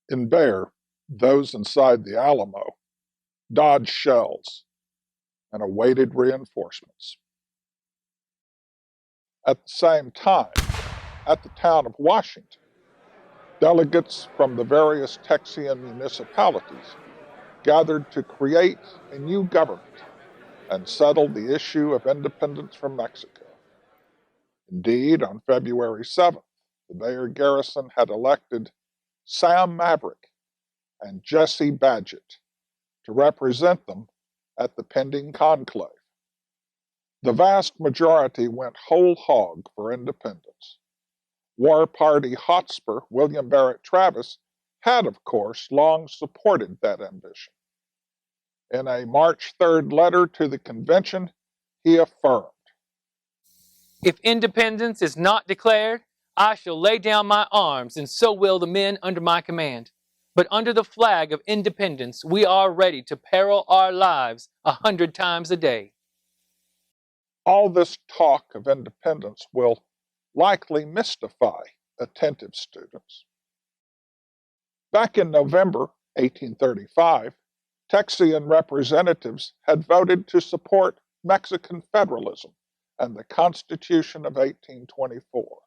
In Bear, those inside the Alamo dodged shells and awaited reinforcements. At the same time, at the town of Washington, delegates from the various Texian municipalities gathered to create a new government and settle the issue of independence from Mexico. Indeed, on February 7th, the Bear garrison had elected Sam Maverick and Jesse Badgett to represent them at the pending conclave. The vast majority went whole hog for independence. War Party hotspur William Barrett Travis had, of course, long supported that ambition. In a March 3rd letter to the convention, he affirmed, "If independence is not declared, I shall lay down my arms, and so will the men under my command. But under the flag of independence, we are ready to peril our lives 100 times a day." All this talk of independence will likely mystify attentive students. Back in November 1835, Texian representatives had voted to support Mexican federalism and the Constitution of 1824.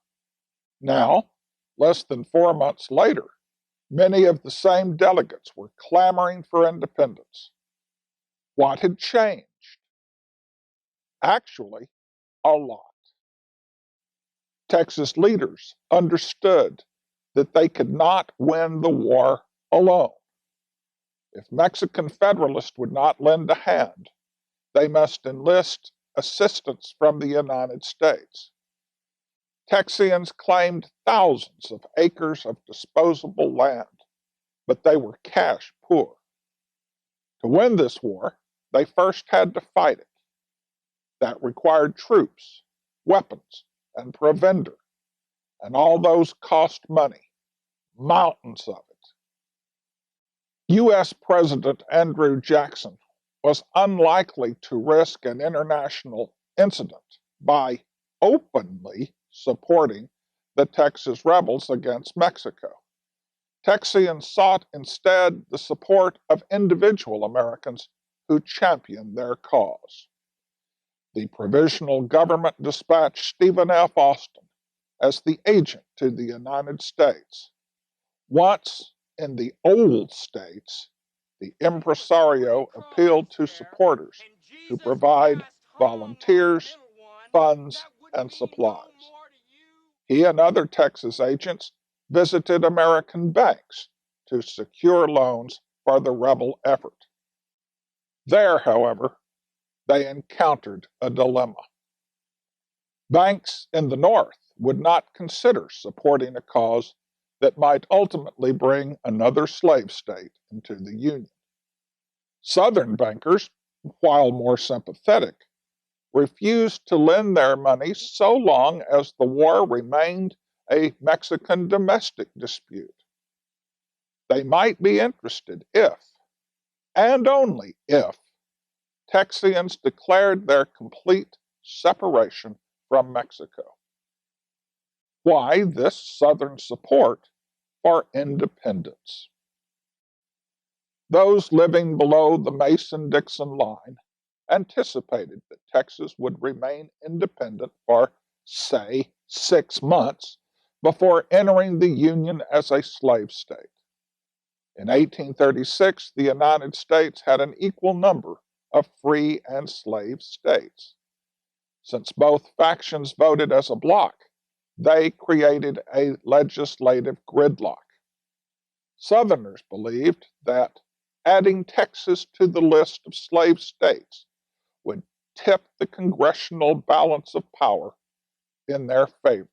Now, less than 4 months later, many of the same delegates were clamoring for independence. What had changed? Actually, a lot. Texas leaders understood that they could not win the war alone. If Mexican Federalists would not lend a hand, they must enlist assistance from the United States. Texians claimed thousands of acres of disposable land, but they were cash poor. To win this war, they first had to fight it. That required troops, weapons, and provender, and all those cost money, mountains of it. U.S. President Andrew Jackson was unlikely to risk an international incident by openly supporting the Texas rebels against Mexico. Texians sought instead the support of individual Americans who championed their cause. The provisional government dispatched Stephen F. Austin as the agent to the United States. Once in the old states, the impresario appealed to supporters to provide volunteers, funds, and supplies. He and other Texas agents visited American banks to secure loans for the rebel effort. There, however, they encountered a dilemma. Banks in the North would not consider supporting a cause that might ultimately bring another slave state into the Union. Southern bankers, while more sympathetic, refused to lend their money so long as the war remained a Mexican domestic dispute. They might be interested if, and only if, Texians declared their complete separation from Mexico. Why this Southern support for independence? Those living below the Mason-Dixon line anticipated that Texas would remain independent for, say, 6 months before entering the Union as a slave state. In 1836, the United States had an equal number of free and slave states. Since both factions voted as a bloc, they created a legislative gridlock. Southerners believed that adding Texas to the list of slave states would tip the congressional balance of power in their favor.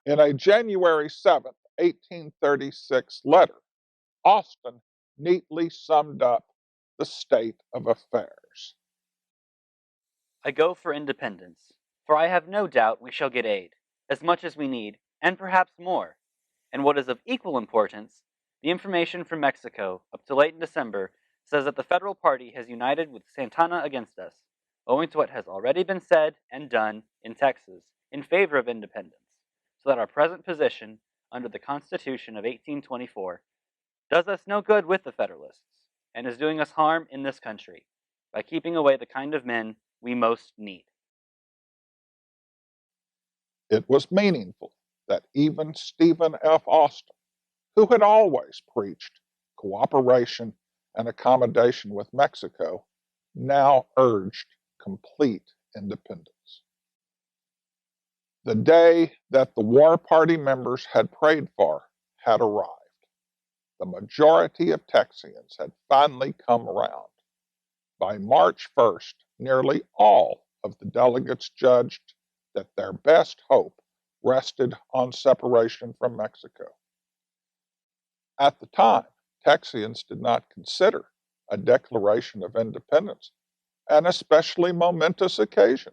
In a January 7, 1836 letter, Austin neatly summed up the state of affairs. I go for independence, for I have no doubt we shall get aid, as much as we need, and perhaps more. And what is of equal importance, the information from Mexico up to late in December says that the federal party has united with Santana against us, owing to what has already been said and done in Texas in favor of independence, so that our present position, under the Constitution of 1824 does us no good with the Federalists, and is doing us harm in this country by keeping away the kind of men we most need. It was meaningful that even Stephen F. Austin, who had always preached cooperation and accommodation with Mexico, now urged complete independence. The day that the War Party members had prayed for had arrived. The majority of Texians had finally come around. By March 1st, nearly all of the delegates judged that their best hope rested on separation from Mexico. At the time, Texians did not consider a declaration of independence an especially momentous occasion.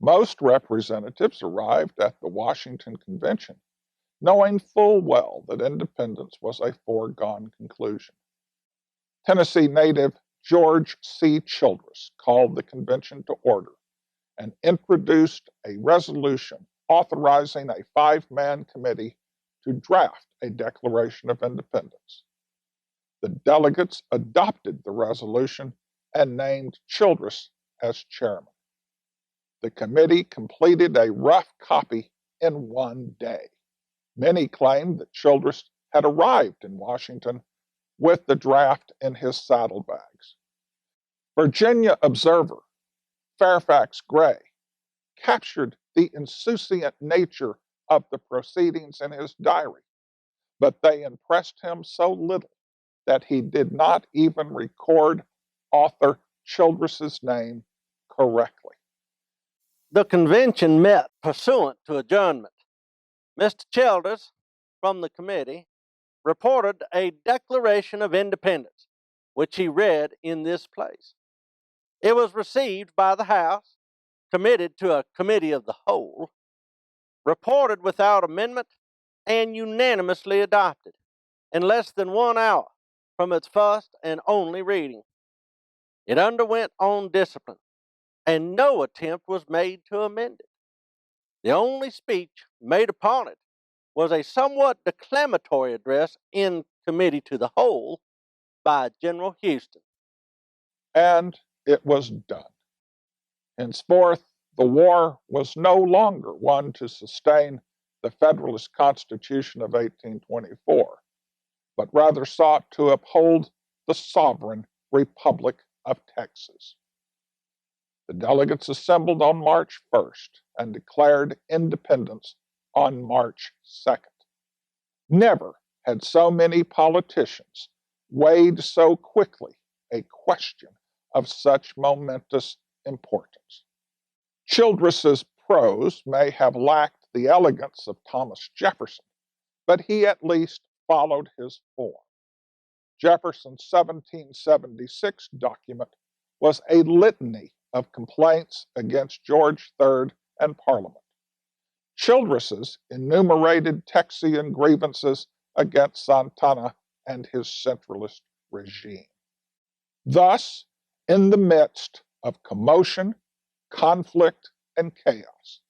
Most representatives arrived at the Washington Convention knowing full well that independence was a foregone conclusion. Tennessee native George C. Childress called the convention to order and introduced a resolution authorizing a 5-man committee to draft a Declaration of Independence. The delegates adopted the resolution and named Childress as chairman. The committee completed a rough copy in one day. Many claimed that Childress had arrived in Washington with the draft in his saddlebags. Virginia Observer Fairfax Gray captured the insouciant nature of the proceedings in his diary, but they impressed him so little that he did not even record author Childress's name correctly. The convention met pursuant to adjournment. Mr. Childress, from the committee, reported a Declaration of Independence, which he read in this place. It was received by the House, committed to a committee of the whole, reported without amendment, and unanimously adopted in less than 1 hour from its first and only reading. It underwent on discipline, and no attempt was made to amend it. The only speech made upon it was a somewhat declamatory address in committee to the whole by General Houston. And it was done. Henceforth, the war was no longer one to sustain the Federalist Constitution of 1824, but rather sought to uphold the sovereign Republic of Texas. The delegates assembled on March 1st and declared independence on March 2nd. Never had so many politicians weighed so quickly a question of such momentous importance. Childress's prose may have lacked the elegance of Thomas Jefferson, but he at least followed his form. Jefferson's 1776 document was a litany of complaints against George III and Parliament. Childress's enumerated Texian grievances against Santana and his centralist regime. Thus, in the midst of commotion, conflict, and chaos,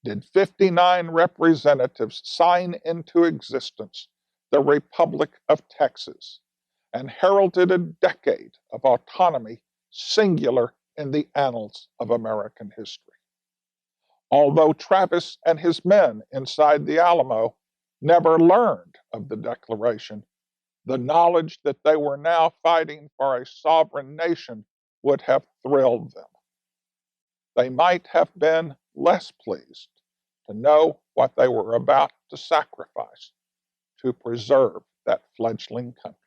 did 59 representatives sign into existence the Republic of Texas and heralded a decade of autonomy singular in the annals of American history. Although Travis and his men inside the Alamo never learned of the Declaration, the knowledge that they were now fighting for a sovereign nation would have thrilled them. They might have been less pleased to know what they were about to sacrifice to preserve that fledgling country.